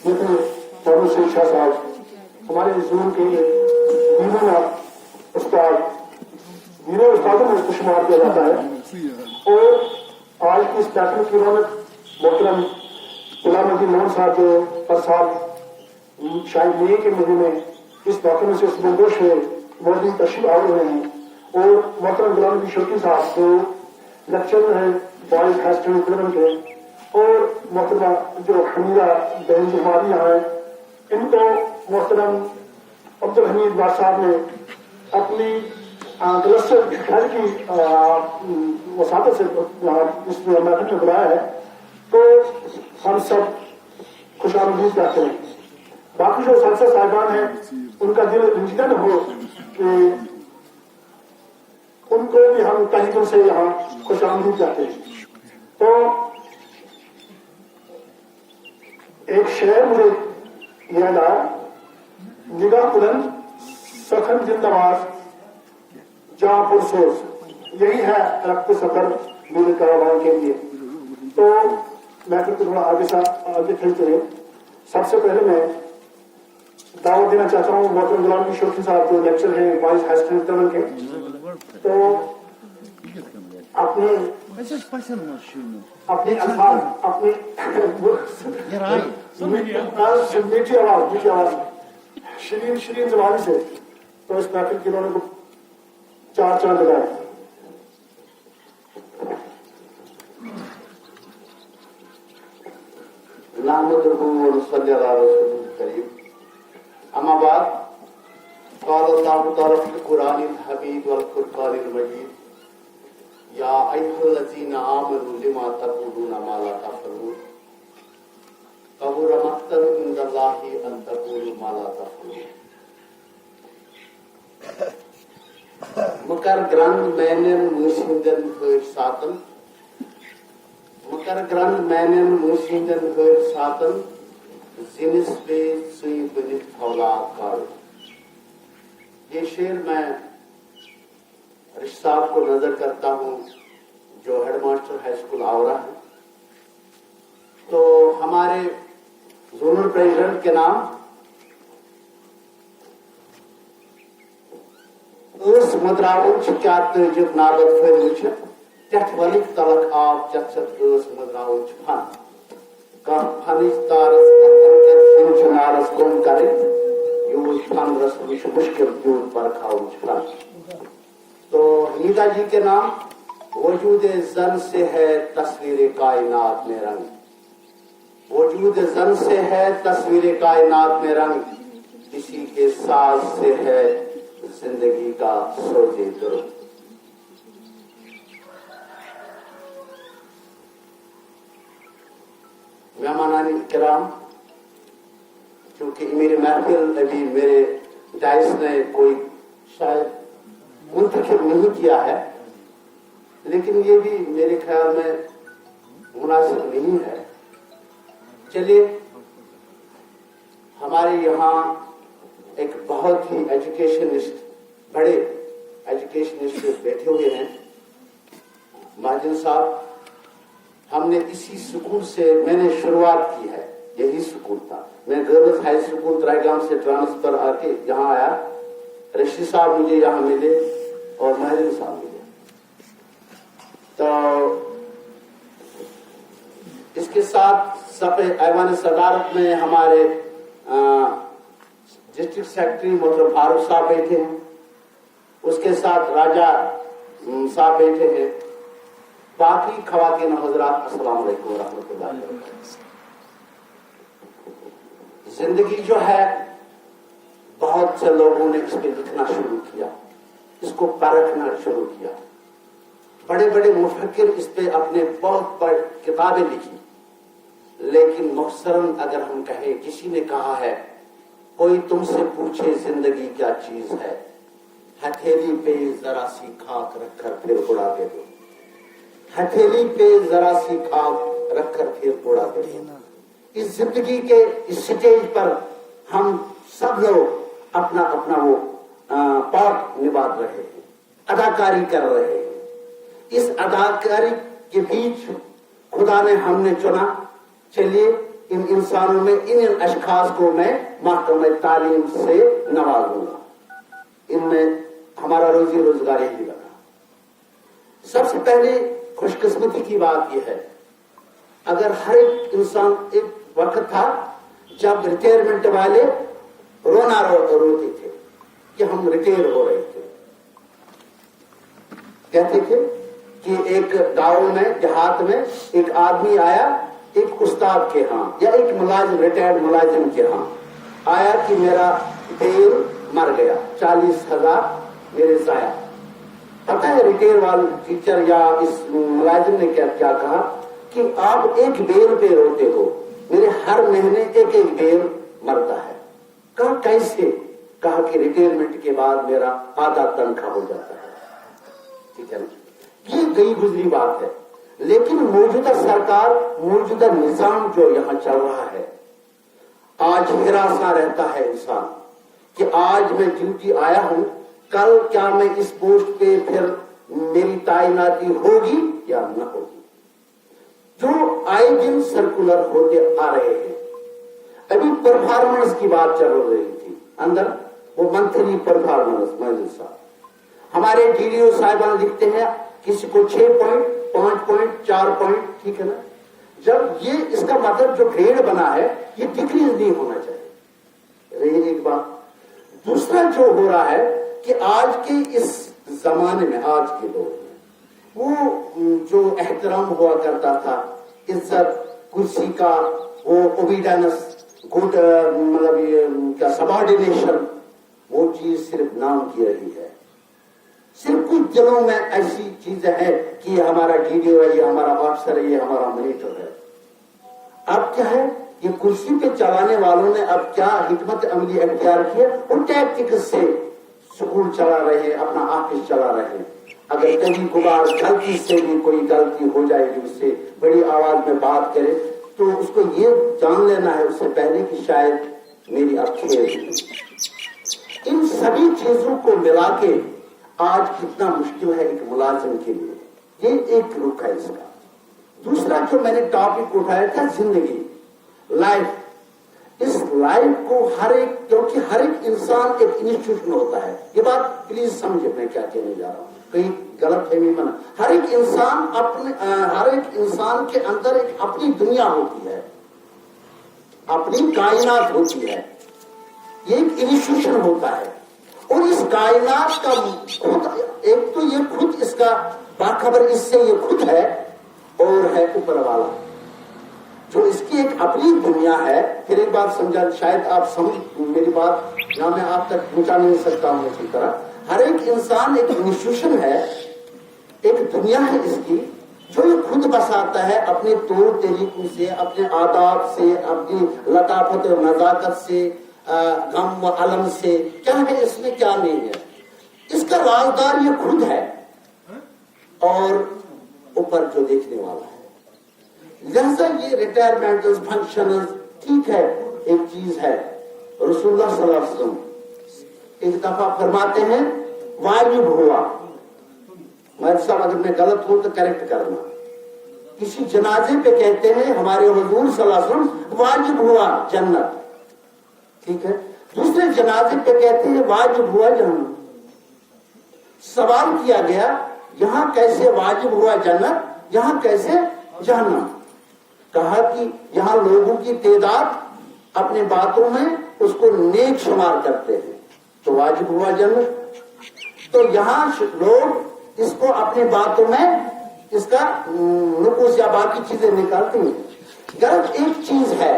लेकिन मोहम्मद शहीद शाह साहब हमारे जून के दीवाना उस्ताद दीने उस्तादों में इसको शुमार किया जाता है। और आज की इस पैटर्न की रौनक मोहतरम गुलाम नबी मोहन साहब जो हर साल शायद मई के महीने में इस मौके में से उस बंदोश में मौजूद तशरीफ आ रहे हैं। और मोहतरम गुलाम नबी शौकी साहब जो लेक्चरर हैं बॉयज हाई स्कूल कुलम के, और मोहतरमा जो हमीदा बहन जो हमारी यहाँ हैं, इनको मोहतरम अब्दुल हमीद बाद साहब ने अपनी घर की वसादत से इस महफिल में बुलाया है, तो हम सब खुशामदीद कहते हैं। बाकी जो संसद साहिबान हैं उनका दिल इंजीदा न हो कि उनको भी हम कहीं दिल से यहाँ खुशामदीद कहते हैं। तो एक शेर मुझे याद आया, निगाह बुलंद सखन जिंदाबाद जहां पुरसोस, यही है रक्त सफर मेरे कारवां के लिए। तो मैं फिर थोड़ा आगे खींचते रहे। सबसे पहले मैं दावत देना चाहता हूँ मोहतरम गुलाम नबी शौकी साहब जो लेक्चर हैं बॉयज हाई स्कूल कुलम के, तो अपने अल्फाज अपनी मीठी आवाज शरीन जबानी से तो इस महफिल की उन्होंने को चार चांद लगाए। अमाबाद कुरानिल हमीद वल फुरकानिल मजीद या अय्युहल्लज़ीना आमनू लिमा तक़ूलूना मा ला तफ़अलून कबुर मक़्तन इंदल्लाहि अन तक़ूलू मा ला तफ़अलून। मकर ग्रंथ मैंने मुशिंदन हर सातन मकर ग्रंथ मैंने मुशिंदन हर सातन जिनिस पे सुई बनित फौला काल। ये शेर मैं रिश्ता साहब को नजर करता हूँ जो हेडमास्टर हाई स्कूल आवरा है। तो हमारे जोनल प्रेसिडेंट के नाम उस मुद्राउच क्या तजुब नागत फरिच तथ वलिक तलक आप चक्षत उस मुद्राउच फन का फनिश तारस कथन के फिंच नारस कौन करे यूज फन रस विश मुश्किल यूज पर खाउच फन। तो हमीदा जी के नाम वजूद जन से है तस्वीर कायनात में रंग, वजूद जन से है तस्वीर कायनात में रंग, किसी के साज से है जिंदगी का सोजे दुरुस्त। मेहमानान किराम, क्योंकि मेरी महफिल अभी मेरे डाइस ने कोई शायद मुंतखब नहीं किया है, लेकिन ये भी मेरे ख्याल में मुनासिब नहीं है। चलिए, हमारे यहाँ एक बहुत ही एजुकेशनिस्ट, बड़े एजुकेशनिस्ट बैठे हुए हैं महाजन साहब। हमने इसी स्कूल से मैंने शुरुआत की है, यही स्कूल था। मैं गर्ल्स हाई स्कूल तराईगाम से ट्रांसफर आके यहाँ आया, रशीद साहब मुझे यहाँ मिले और महाजन साहब मिले। तो इसके साथ सफे ऐवान सदारत में हमारे डिस्ट्रिक्ट सेक्रेटरी मोहतरम फारूक साहब बैठे हैं, उसके साथ राजा साहब बैठे हैं, बाकी खवातीन हजरात अस्सलाम वालेकुम रहमतुल्लाह। जिंदगी जो है, बहुत से लोगों ने इस पे लिखना शुरू किया, इसको परखना शुरू किया। बड़े बड़े मुफक्किर इस पे अपने बहुत बड़ी किताबें लिखी, लेकिन मुख्तसरन अगर हम कहें, किसी ने कहा है कोई तुमसे पूछे जिंदगी क्या चीज है, हथेली पे जरा सी खाक रखकर फिर उड़ा दे दो, हथेली पे जरा सी खाक रखकर फिर उड़ा दे दो। इस जिंदगी के इस स्टेज पर हम सब लोग अपना अपना वो पार्ट निभा रहे हैं, अदाकारी कर रहे हैं। इस अदाकारी के बीच खुदा ने हमने चुना, चलिए इन इंसानों में इन अशखास को मैं महकमा तालीम से नवाजूंगा, इनमें हमारा रोजी रोजगार ही बना। सबसे पहले खुशकिस्मती की बात यह है, अगर हर एक इंसान, एक वक्त था जब रिटायरमेंट वाले रोते थे कि हम रिटायर हो रहे थे। कहते थे कि एक गांव में, देहात में एक आदमी आया एक उस्ताद के यहाँ या एक मुलाजिम, रिटायर्ड मुलाजिम के यहाँ आया कि मेरा बेल मर गया, 40,000 मेरे जाया। पता है रिटायर वाले टीचर या इस मुलाजिम ने क्या कहा कि आप एक बेल पे रोते हो, मेरे हर महीने एक एक बेल मरता है। कहा कैसे? कहा कि रिटायरमेंट के बाद मेरा आधा तनख्वाह हो जाता है। ठीक है ना, ये गई गुजरी बात है। लेकिन मौजूदा सरकार, मौजूदा निजाम जो यहां चल रहा है, आज हिरासा रहता है इंसान कि आज मैं ड्यूटी आया हूं, कल क्या मैं इस पोस्ट पे फिर मेरी तैनाती होगी या न होगी। जो आए दिन सर्कुलर होते आ रहे हैं। अभी परफॉर्मेंस की बात चल रही थी अंदर, वो मंथली परफॉर्मेंस मंजिल साहब, हमारे डीडीओ साहिबान लिखते हैं किसी को 6 पॉइंट, 5 पॉइंट, 4 पॉइंट, ठीक है ना। जब ये इसका मतलब जो ग्रेड बना है ये डिक्रीज नहीं होना चाहिए, ये एक बात। दूसरा जो हो रहा है कि आज के इस जमाने में, आज के दौर में, वो जो एहतराम हुआ करता था, इज्जत, कुर्सी का वो ओबीडियंस, गुड मतलब ये क्या सबॉर्डिनेशन, वो चीज सिर्फ नाम की रही है। सिर्फ कुछ दिलों में ऐसी चीजें हैं कि ये हमारा डीडीओ है, ये हमारा अफसर है, ये हमारा मॉनिटर है। अब क्या है, ये कुर्सी पे चलाने वालों ने अब क्या हिकमत अमली अख्तियार की है, वो टैक्टिक्स से स्कूल चला रहे हैं, अपना ऑफिस चला रहे हैं। अगर कभी कभार गलती से भी कोई गलती हो जाएगी, उससे बड़ी आवाज में बात करे तो उसको ये जान लेना है उससे पहले कि शायद मेरी अब खेल। इन सभी चीजों को मिला के आज कितना मुश्किल है एक मुलाजिम के लिए, ये एक रुख है इसका। दूसरा जो मैंने टॉपिक उठाया था, जिंदगी, लाइफ। इस लाइफ को हर एक, क्योंकि हर एक इंसान एक इंस्टीट्यूशन होता है, ये बात प्लीज समझे मैं क्या कहने जा रहा हूं, कहीं गलत फहमी बना। हर एक इंसान अपने, हर एक इंसान के अंदर एक अपनी दुनिया होती है, अपनी कायनात होती है, ये एक इंस्टीट्यूशन होता है। और इस कायनात का खुद, एक तो ये खुद इसका बाखबर, इससे ये खुद है, और है ऊपर वाला जो इसकी एक अपनी दुनिया है। फिर एक बात समझा, शायद आप समझ मेरी बात, या मैं आप तक पहुंचा नहीं सकता हूं इसी तरह। हर एक इंसान एक इंस्टीट्यूशन है, एक दुनिया है इसकी, जो ये खुद बसाता है अपने तौर तरीकों से, अपने आदाब से, अपनी लताफत और नजाकत से, गम व अलम से। क्या है इसमें, क्या नहीं है, इसका राजदार ये खुद है और ऊपर जो देखने वाला है। लिहाजा ये रिटायरमेंट फंक्शन ठीक है, एक चीज है। रसूलुल्लाह सल्लल्लाहु अलैहि वसल्लम एक दफा फरमाते हैं, वाजिब हुआ, मेरे साहब अगर मैं गलत हूं तो करेक्ट करना, किसी जनाजे पे कहते हैं हमारे हुजूर सल्लल्लाहु अलैहि वसल्लम, वाजिब हुआ जन्नत, ठीक है। दूसरे जनाजे पे कहते हैं वाजिब हुआ जहन्नम। सवाल किया गया, यहां कैसे वाजिब हुआ जन्नत, यहां कैसे जहन्नम? कहा कि यहां लोगों की तादाद अपने बातों में उसको नेक शुमार करते हैं तो वाजिब हुआ जन्नत, तो यहां लोग इसको अपनी बातों में इसका नुकूस या बाकी चीजें निकालते हैं। गलत एक चीज है,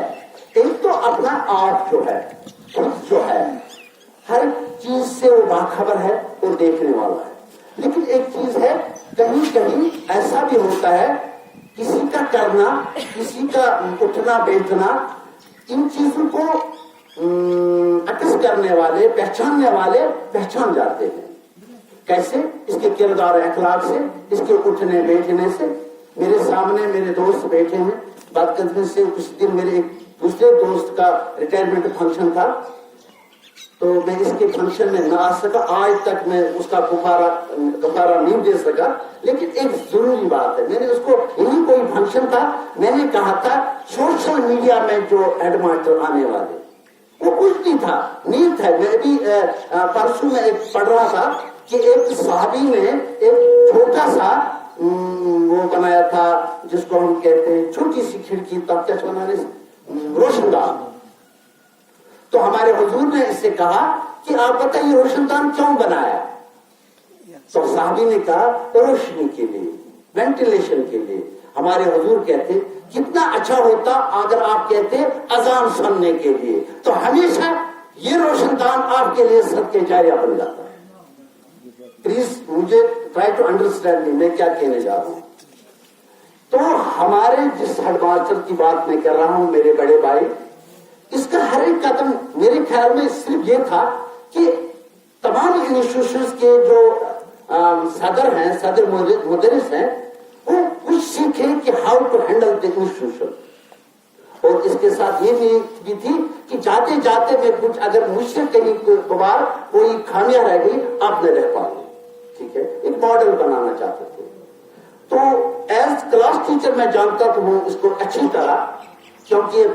एक तो अपना आप जो है, खुद जो है, हर चीज से वो बाखबर है, वो देखने वाला है। लेकिन एक चीज है, कहीं कहीं ऐसा भी होता है, किसी का करना, किसी का उठना बैठना, इन चीजों को अटस करने वाले, पहचानने वाले पहचान जाते हैं। कैसे? इसके किरदार अखलाक से, इसके उठने बैठने से। मेरे सामने मेरे दोस्त बैठे हैं, बदकिस्मती से उस दिन मेरे एक दूसरे दोस्त का रिटायरमेंट फंक्शन था, تو میں اس کے فنکشن میں نہ آ سکا. آج تک میں اس کا کفارہ نہیں دے سکا. لیکن ایک ضروری بات ہے, میں نے اس کو یہی کوئی فنکشن تھا, میں نے کہا تھا سوشل میڈیا میں جو ہیڈ ماسٹر آنے والے وہ کچھ نہیں تھا, نیت ہے. میں بھی پرسوں میں ایک پڑھ رہا تھا کہ ایک صحابی نے ایک چھوٹا سا وہ بنایا تھا جس کو ہم کہتے ہیں چھوٹی سی کھڑکی تاکچ بنانے سے روشن دان. تو ہمارے حضور نے اس سے کہا کہ آپ بتائیے روشن دان کیوں بنایا؟ تو صحابی نے کہا روشنی کے لیے, وینٹیلیشن کے لیے. ہمارے حضور کہتے کتنا اچھا ہوتا اگر آپ کہتے اذان سننے کے لیے, تو ہمیشہ یہ روشن دان آپ کے لیے صدقہ جاریہ بن جاتا. پلیز مجھے ٹرائی ٹو انڈرسٹینڈ میں کیا کہنے جا رہا ہوں. تو ہمارے جس ہیڈ ماسٹر کی بات میں کر رہا ہوں, میرے بڑے بھائی, اس کا ہر ایک قدم میرے خیال میں صرف یہ تھا کہ تمام انسٹیٹیوشنز کے جو صدر ہیں, صدر مدرس ہیں, وہ کچھ سیکھیں کہ how to handle the institution. اور اس کے ساتھ یہ بھی تھی کہ جاتے جاتے میں کچھ اگر مجھ سے کہیں کوئی خامیاں رہ گئی آپ نہ رہ پاؤ. ٹھیک ہے, ایک ماڈل بنانا چاہتے تھے. تو ایز کلاس ٹیچر میں جانتا تو ہوں اس کو اچھی طرح, کیونکہ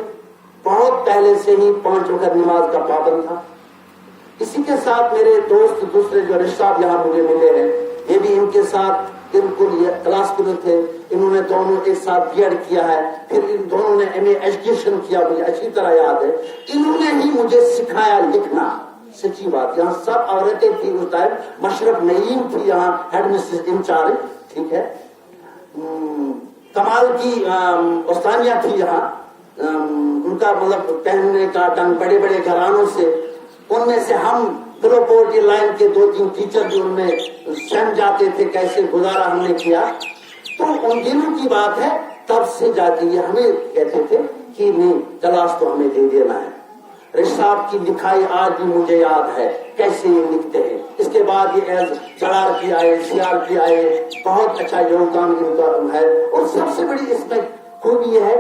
بہت پہلے سے ہی 5 وقت نماز کا پابند تھا. اسی کے ساتھ میرے دوست دوسرے جو رشتہ یہاں مجھے ملے ہیں, یہ بھی ان کے ساتھ بالکل یہ کلاس کے تھے. انہوں نے دونوں ایک ساتھ بی ایڈ کیا ہے, پھر ان دونوں نے ایم اے ایجوکیشن کیا, مجھے اچھی طرح یاد ہے. انہوں نے ہی مجھے سکھایا لکھنا. سچی بات, یہاں سب عورتیں تھیں اس ٹائم. مشرف نعیم تھی یہاں ہیڈ مسٹریس انچارج. ٹھیک ہے, کمال کی استانیہ تھی یہاں. ان کا مطلب پہننے کا ڈنگ بڑے بڑے گھرانوں سے, ان میں سے ہم گلوپورٹی لائن کے 2-3 ٹیچر جو ان میں سم جاتے تھے, کیسے گزارا ہم نے کیا. تو ان دنوں کی بات ہے, تب سے جاتی ہے ہمیں کہتے تھے کہ نہیں کلاس تو ہمیں دے دینا ہے. رشید صاحب کی لکھائی آج بھی مجھے یاد ہے کیسے یہ لکھتے ہیں. اس کے بعد یہ ایز جڑار کی آئے, سیال کی آئے, بہت اچھا یوگدان ان کا ہے. اور سب سے بڑی اس میں خوبی ہے,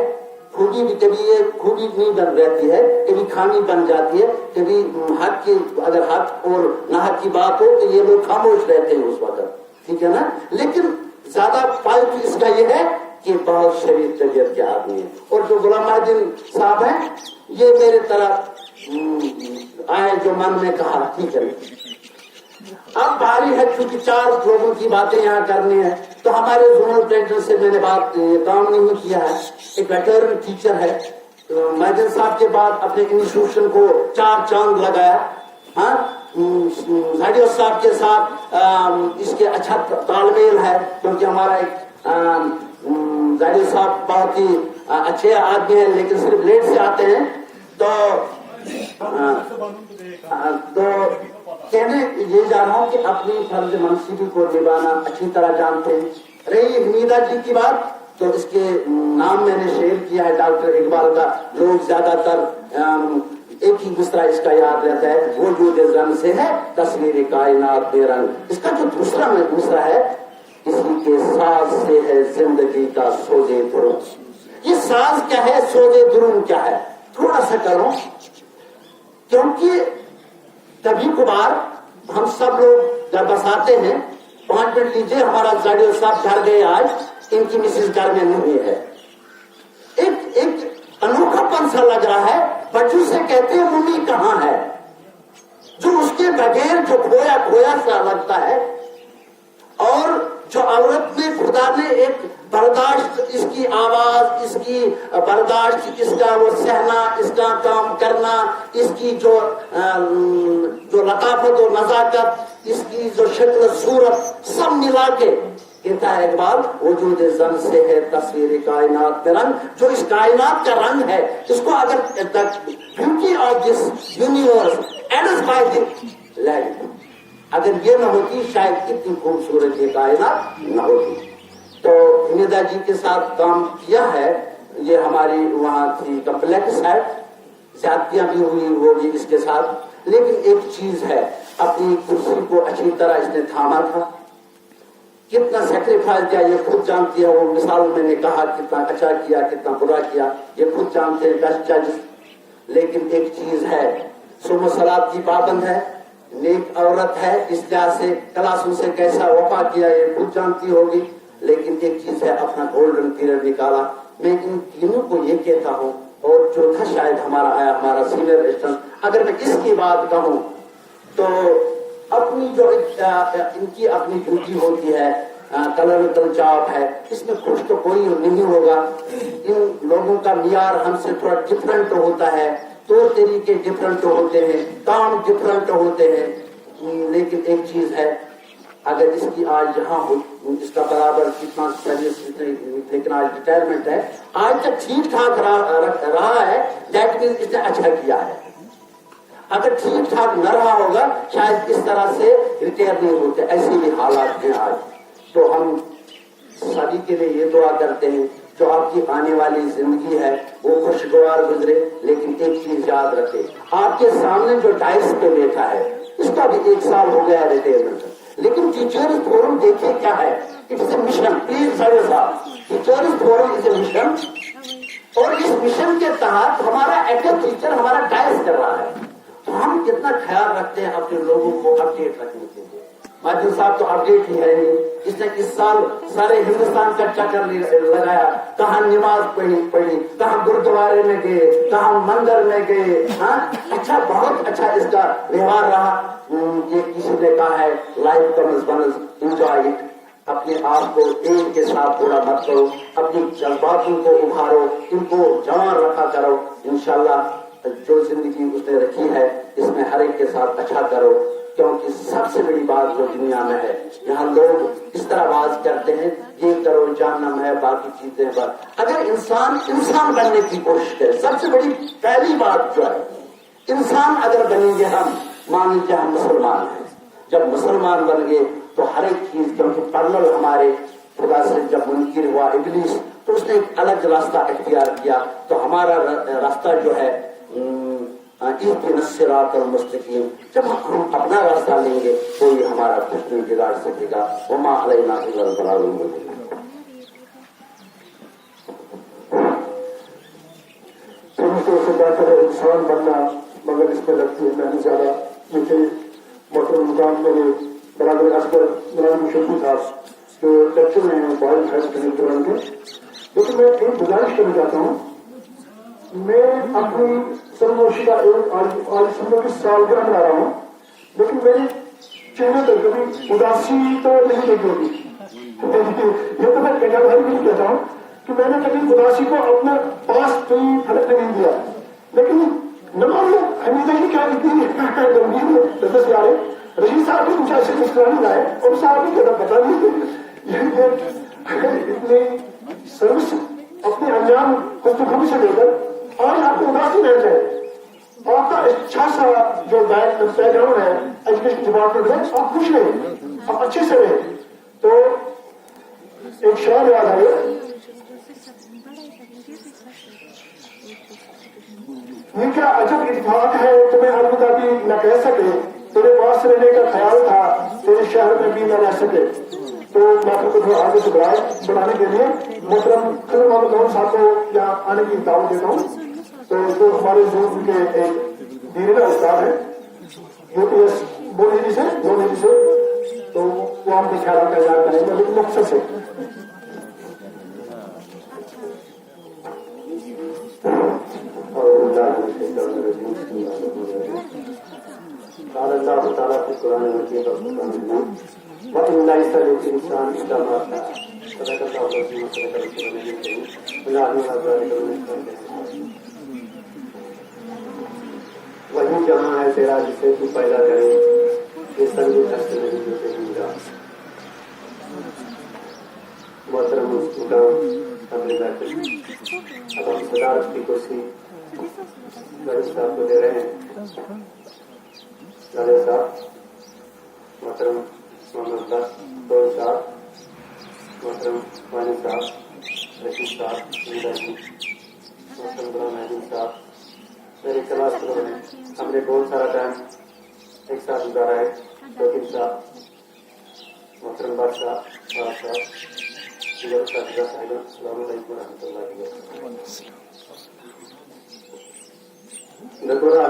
خوبی بھی کبھی یہ خوبی نہیں بن رہتی ہے, کبھی خامی بن جاتی ہے. کبھی حق کی اگر حق اور ناحق کی بات ہو تو یہ لوگ خاموش رہتے ہیں اس وقت. ٹھیک ہے نا. لیکن زیادہ پوائنٹ اس کا یہ ہے کہ بہت شریف طبیعت کے آدمی ہیں. اور جو غلام الدین صاحب ہیں یہ میرے طرف آئے جو من میں کہا ٹھیک ہے. اب باری ہے چونکہ 4 لوگوں کی باتیں یہاں کرنی ہے, تو ہمارے زونل پریزیڈنٹ سے میں نے بات کام نہیں کیا ہے. ایک ویٹرن ٹیچر ہے, مہدن صاحب کے بعد اپنے انسٹیٹیوشن کو 4 چاند لگایا. ہاں, زاڈیو صاحب کے ساتھ اس کے اچھا تال میل ہے, کیونکہ ہمارا ایک زاڈیو صاحب بہت ہی اچھے آدمی ہیں, لیکن صرف لیٹ سے آتے ہیں. تو کہنے یہ جا رہا ہوں کہ اپنی فرض منصبی کو نبھانا اچھی طرح جانتے ہیں. رہی حمیدہ جی کی بات, تو اس کے نام میں نے شیئر کیا ہے ڈاکٹر اقبال کا. لوگ زیادہ تر ایک ہی مصرع اس کا یاد رہتا ہے, وجود رنگ سے ہے تصویر کائنات بے رنگ. اس کا جو دوسرا مصرع ہے, اسی کے ساز سے ہے زندگی کا سوزے درون. یہ ساز کیا ہے, سوزے درون کیا ہے, تھوڑا سا کروں, کیونکہ کبھی کبھار ہم سب لوگ جب بس آتے ہیں 5 منٹ لیجیے, ہمارا زاڈیو صاحب گھر گئے, آج ان کی مسز گھر میں نہیں ہے. ایک انوکھا پن سا لگ رہا ہے. بچوں سے کہتے ہیں ممی کہاں ہے, جو اس کے بغیر جو کھویا کھویا سا لگتا ہے. اور جو عورت میں خدا نے ایک برداشت, اس کی آواز, اس کی برداشت, اس کا وہ سہنا, اس کا کام کرنا, اس کی جو لطافت و نزاکت, اس کی جو شکل صورت, سب ملا کے کہتا ہے اقبال وجود زن سے ہے تصویر کائنات کا رنگ. جو اس کائنات کا رنگ ہے, اس کو اگر beauty of this universe adds by the land, اگر یہ نہ ہوتی شاید اتنی خوبصورت یہ کائنات نہ ہوتی. تو حمیدہ جی کے ساتھ کام کیا ہے, یہ ہماری وہاں تھی کمپلیکس ہے, زیادتیاں بھی ہوئی ہوگی اس کے ساتھ. لیکن ایک چیز ہے, اپنی کرسی کو اچھی طرح اس نے تھاما تھا. کتنا سیکریفائز کیا یہ خود جانتی ہے. وہ مثال میں نے کہا کتنا اچھا کیا, کتنا برا کیا, یہ خود جانتے ہیں بیسٹ ججز. لیکن ایک چیز ہے, सुबह सलात की पाबंद है, नेक औरत है, इस लिहाज से क्लास उनसे कैसा वफा किया ये खुद जानती होगी। लेकिन एक चीज है, अपना गोल्डन पीरियड निकाला। मैं इन तीनों को ये कहता हूँ, और चौथा शायद हमारा आया, हमारा सीनियर रेजिडेंट, अगर मैं इसकी बात कहूँ तो अपनी जो इनकी अपनी ड्यूटी होती है, कलरिकल जॉब है, इसमें खुश तो कोई नहीं होगा। इन लोगों का मियार हमसे थोड़ा डिफरेंट होता है, तौर तरीके डिफरेंट होते हैं, काम डिफरेंट होते हैं। लेकिन एक चीज है, अगर इसकी आज यहाँ हो, इसका बराबर कितना सर्विस, लेकिन आज रिटायरमेंट है, आज तक ठीक ठाक रहा है, दैट मीन्स इसने अच्छा किया है। अगर ठीक ठाक न रहा होगा शायद इस तरह से रिटायर नहीं होते। ऐसे भी हालात हैं आज। तो हम सभी के लिए ये दुआ करते हैं, जो आपकी आने वाली जिंदगी है वो खुशगवार गुजरे। लेकिन एक चीज याद रखें, आपके सामने जो डाइस पे बैठा है, इसका भी 1 साल हो गया रिटायरमेंट, लेकिन टीचर्स फोरम देखिए क्या है, it is a mission. Please साहब, teachers forum is a mission, और इस मिशन के तहत हमारा एक्टर टीचर हमारा डाइस कर रहा है। तो हम कितना ख्याल रखते हैं अपने लोगों को अपडेट रखने के लिए। माजिद साहब तो अपडेट ही है नहीं, इसने इस साल सारे हिंदुस्तान का चक्कर लगाया, कहाँ नमाज पढ़ी, कहाँ गुरुद्वारे में गए, कहाँ मंदिर में गए। हाँ, अच्छा, बहुत अच्छा इसका व्यवहार रहा। ये किसी ने कहा है, life comes once, enjoy it. अपने आप को एम के साथ पूरा मत करो, अपनी जज्बातों को उभारो, इनको जवान रखा करो। इंशाल्लाह जो जिंदगी उसने रखी है इसमें हर एक के साथ अच्छा करो। क्योंकि सबसे बड़ी बात जो दुनिया में है, यहाँ लोग इस तरह बात करते हैं, ये करो जहन्नम है, बाकी चीजें पर। अगर इंसान बनने की कोशिश करे, सबसे बड़ी पहली बात जो है, इंसान अगर बनेंगे हम, मान लीजिए हम मुसलमान हैं, जब मुसलमान बन गए तो हर एक चीज, क्योंकि पैरेलल हमारे खुदा से जब मुनकिर हुआ इब्लीस, तो उसने एक अलग रास्ता इख्तियार किया। तो हमारा रास्ता जो है मुस्तकीम, जब हम अपना रास्ता लेंगे कोई हमारा कुछ नहीं बिगाड़ सकेगा। वमा अलैना इल्लल बलागुल मुबीन। से बेहतर है इंसान बनना, मगर इसमें लगती है मेहनत ज्यादा। जैसे मोहतरम मुकाम मेरे बराबर असगर मौलाना मुशर्रफ साहब जो लेक्चर में हैं बॉयज हाई सेकेंडरी के, लेकिन मैं एक गुजारिश करना चाहता हूँ। मैं अपनी सरमोशी का आज समझो कि सालगिरह मना रहा हूँ, लेकिन मेरे चेहरे पर कभी उदासी तो नहीं लगी होगी। ये तो मैं कहना भाई नहीं कहता हूँ कि मैंने कभी उदासी को अपने पास कोई फर्क नहीं दिया। लेकिन नमाज हमीदा ही क्या इतनी गंभीर नजर से आ रहे, रशीद साहब भी मुझे ऐसे मुस्कुराने लाए, और साहब भी कहना पता नहीं इतनी सर्विस अपने अंजाम खुशबू से लेकर आज आपको उदासी रह जाए। आपका अच्छा सा जो बैकग्राउंड है एजुकेशन डिपार्टमेंट में, आप खुश रहे, आप अच्छे से रहे। तो एक शायर याद आए, ये क्या अजब इत्तेफाक है तुम्हें अलविदा भी न कह सके, तेरे पास रहने का ख्याल था तेरे शहर में भी न रह सके। तो मैं आपको थोड़ा आगे से बढ़ाने के लिए मोहतरम खलील मोहम्मद गौहर साहब को यहाँ आने की दावत देता हूँ। तो जो हमारे जून के एक दीरीला उस्ताद है यूपीएस बोनेजी से, तो वो हमको ख्याल का इजहार करेंगे, लेकिन मकसद से वही जहाँ है तेरा जिसे तू पैदा करे, ये संगीत हस्त नहीं जो तेरा मोहतरम मुकाम अपने बैठे। अब हम सदारत की कुर्सी गरीब साहब को दे रहे हैं। लाले साहब, मोहतरम मोहम्मद साहब, मोहतरम वानी साहब, रशीद साहब, मोहतरम गुलाम अहमद साहब, मेरे क्लास में हमने बहुत सारा टाइम एक साथ गुजारा है। शौकीन साहब, मोहतरम बादशाह साहब, नगोरा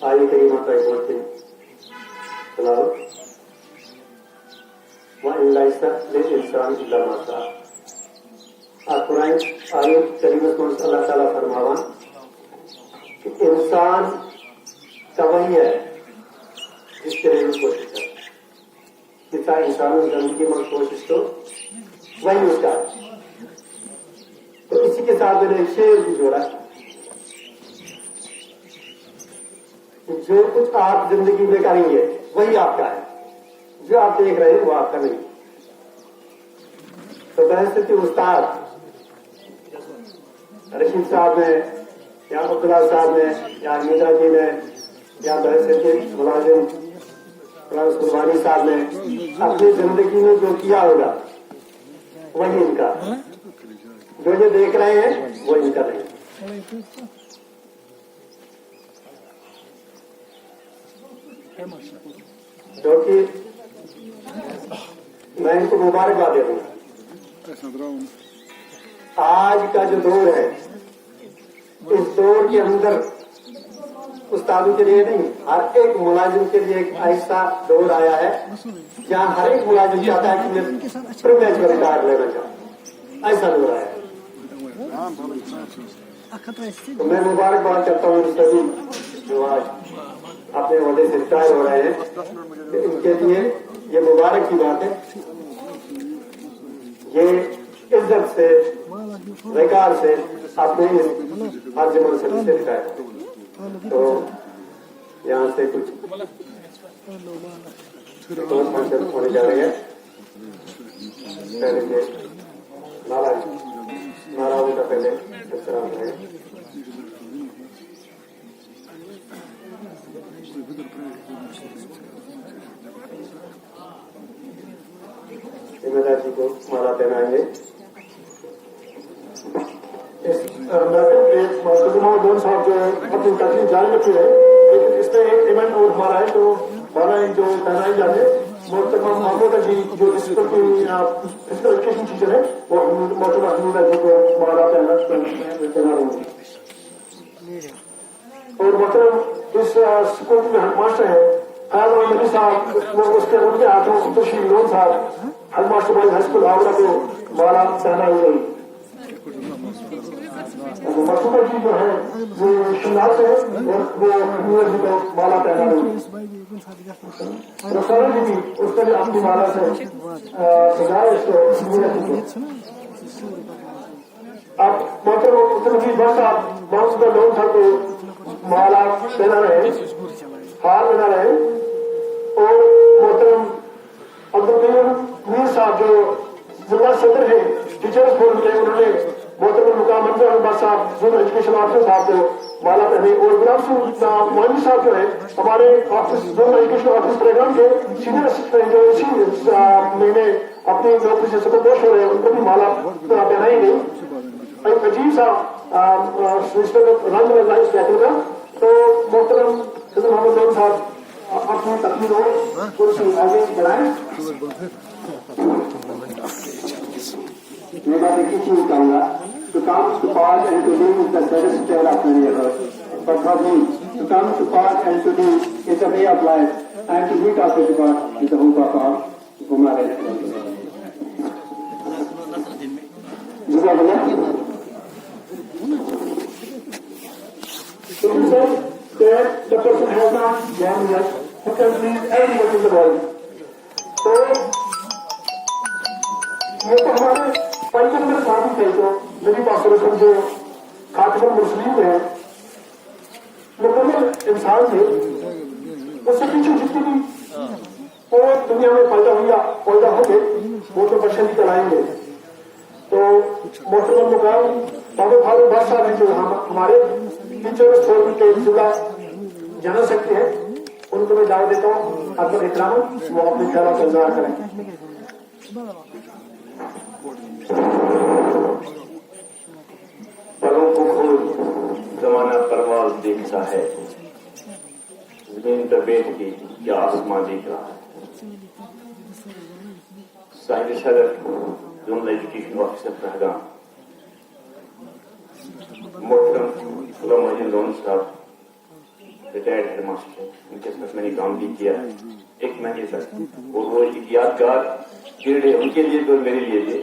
آئے کریمہ کا ایک مرتبہ چلاؤ وَإِنْ لَيْسَ لِلْإِنسَانِ إِلَّا مَا سَعَى. اور قرآن آیت کریمہ میں اللہ تعالیٰ فرماوا کہ انسان کا وہی ہے جس کے لیے کوشش کرتا ہے. کتنا انسان زندگی میں کوشش تو وہی اس کا. تو اسی کے ساتھ میں نے ایک شعر بھی جوڑا کہ جو کچھ آپ زندگی میں کریں گے وہی آپ کا ہے. جو آپ دیکھ رہے ہیں وہ آپ کا نہیں. تو بحث کے استاد رشید صاحب نے یا عبداللہ صاحب نے یا میرا جی نے یا بحث کے ملازم قربانی صاحب نے اپنی زندگی میں جو کیا ہوگا وہی ان کا. جو یہ دیکھ رہے ہیں وہ ان کا نہیں. کیونکہ میں ان کو مبارکباد دے دوں گا. آج کا جو دور ہے اس دور کے اندر استادوں کے لیے نہیں ہر ایک ملازم کے لیے ایک ایسا دور آیا ہے جہاں ہر ایک ملازم چاہتا ہے کہ میں پرویج کا ریٹائر لینا چاہتا ہوں. ایسا دور آیا ہے. تو میں مبارکباد کرتا ہوں سبھی جو آج اپنے عہدے سے ریٹائر ہو رہے ہیں کہ ان کے لیے یہ مبارک کی بات ہے. یہ عزت سے وقار سے اپنے ہر جمع سے ریٹائر. تو یہاں سے کچھ فنکشن ہونے جا رہے ہیں. پہلے یہ نارا کا پہلے السلام ہے. ذمہ جی کو مالا پہنائیں گے. دون صاحب جو ہے اپنی تقریب جاری رکھی ہے لیکن اس میں ایک ایونٹ اور ہمارا ہے تو مالا جو پہنائی جاتی ہے محترمہ محمودہ جی جو فزیکل ایجوکیشن ٹیچر ہے وہ محترمہ حمیدہ جی کو مالا پہنا رہی ہے. اور محترم اس اسکول میں ہیڈ ماسٹر ہے خیال نبی صاحب وہ اس کے ان کے ہاتھوں تشریف لون صاحب head master boys high school Agra کو مالا پہنا ہوئی. مسودہ جی جو ہے وہ شمال سے اور وہ حمیدہ جی کو مالا پہنا رہی ہے. رسالہ جی بھی اس نے اپنی مالا سے سجائے اس کو. اب محترم صاحب بہت سے لوگ تھا تو مالا پہنا رہے ہار پہنا رہے. اور محترم عبدالقیوم میر صاحب جو ضلع صدر ہے ٹیچرس فورم کے انہوں نے محترم مقام منظر احمد صاحب زون ایجوکیشن آفیسر صاحب کو مالا پہنے. اور غلام مانی صاحب جو ہے ہمارے office zone education office program کے سینئر اسسٹنٹ جو اسی مہینے اپنی نوکری سے سپرپوش ہو رہے ہیں ان کو بھی مالا پہنائی گئی. ایک عجیب سا رنگ لگ رہا ہے اس پیٹرن کا. تو محترم حضرت محمد صاحب صاحب اپنی تقریر ہو کچھ آگے بڑھائیں. میں بات ایک ہی چیز کہوں گا to come to part and to live is the saddest tale of many others. But for me, to come to part and to live is a way of life, and to meet after the part is the hope of our Gumare. So he said that the person has not gone yet, who can please everyone in the world. So یہ تو ہمارے پنجم ساتھی تھے جو نبی پاک صلی اللہ علیہ وسلم جو خاتم المرسلین ہیں مکمل انسان تھے. اس سے پیچھے جتنی بھی اور دنیا میں پیدا ہوں گے وہ تو بشر ہی چلائیں گے. تو محترم مقام بابا فاروق بٹ صاحب ہیں جو ہمارے ٹیچرس فورم کے ضلع جنرل سیکرٹری ہیں ان کو میں دعوت دیتا ہوں اکبر احترام وہ اپنے خیالات کا اظہار کریں. پروں کو خود زمانہ پرواز دیکھتا ہے زمین پر بیٹھ کے کیا آسمان دیکھ رہا ہے. صاحب صدر زون ایجوکیشن آفیسر پہلگام محترم غلام محی لون صاحب ریٹائرڈ ہیڈ ماسٹر ہیں، ان کے ساتھ میں نے کام بھی کیا ہے 1 مہینے تک، اور وہ ایک یادگار پیریڈ ہے ان کے لیے تو میرے لیے بھی۔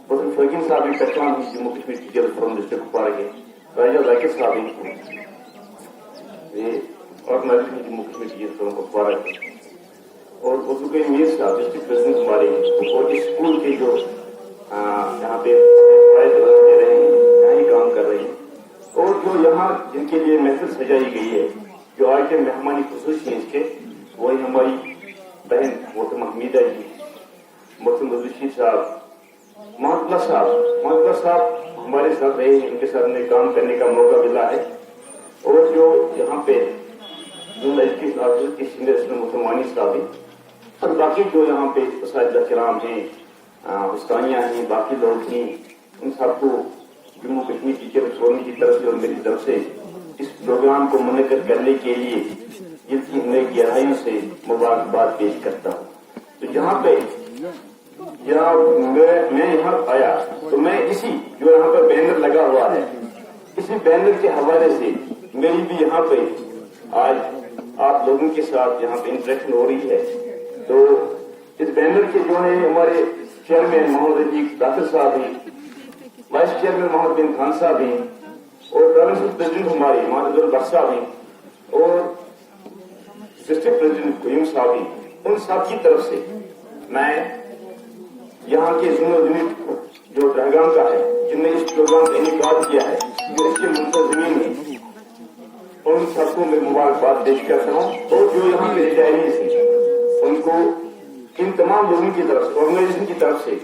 اور فقین صاحب بھی پہچان Jammu Kashmir teacher forum district Kupwara کے، راجہ ذاکر صاحب یہ organization Jammu Kashmir teacher forum Kupwara کے، اور عبدالقیوم میر صاحب ڈسٹرکٹ پریزیڈنٹ ہمارے ہیں، اور اس اسکول کے جو یہاں پہ دے رہے ہیں، یہاں ہی کام کر رہے ہیں، اور جو یہاں جن کے لیے محفل سجائی گئی ہے، جو آج کے مہمانی خصوصی ہیں اس کے، وہی ہماری بہن محترمہ حمیدہ جی، محترم رشید صاحب، محمد صاحب ہمارے ساتھ رہے ہیں، ان کے ساتھ میں کام کرنے کا موقع ملا ہے، اور جو یہاں پہ جنرل ایجوکیشن آفیسر کے سینئر اسٹوڈنٹ مسلمانی صاحب ہیں، اور باقی جو یہاں پہ اساتذہ کرام ہیں، استانیہ ہیں، باقی لوگ ہیں، ان سب کو جموں کشمیر ٹیچر فورم کی طرف سے اور میری طرف سے اس پروگرام کو منعقد کرنے کے لیے دل کی گہرائیوں سے مبارکباد پیش کرتا ہوں۔ تو یہاں پہ میں یہاں آیا تو میں اسی جو یہاں پر بینر لگا ہوا ہے، اسی بینر کے حوالے سے میری بھی یہاں پہ آج آپ لوگوں کے ساتھ یہاں پہ انٹریکشن ہو رہی ہے۔ تو اس بینر کے جو ہے ہمارے چیئرمین محمد رفیق ڈاکٹر صاحب ہیں، وائس چیئرمین محمد بن خان صاحب ہیں، اور پروونشل پریزیڈنٹ ہمارے محمد البر صاحب ہیں، اور ڈسٹرکٹ پریزیڈنٹ قیوم صاحب ہیں، ان سب کی طرف سے میں یہاں کے یونٹ جو درگاہ کا ہے، جن نے اس پروگرام کا انعقاد کیا ہے، جو اس کے منتظمین ہیں، ان سب کو میں مبارکباد پیش کرتا ہوں، اور جو یہاں کے ریٹائریز ہیں ان کو ان تمام لوگوں کی طرف سے، آرگنائزیشن کی طرف سے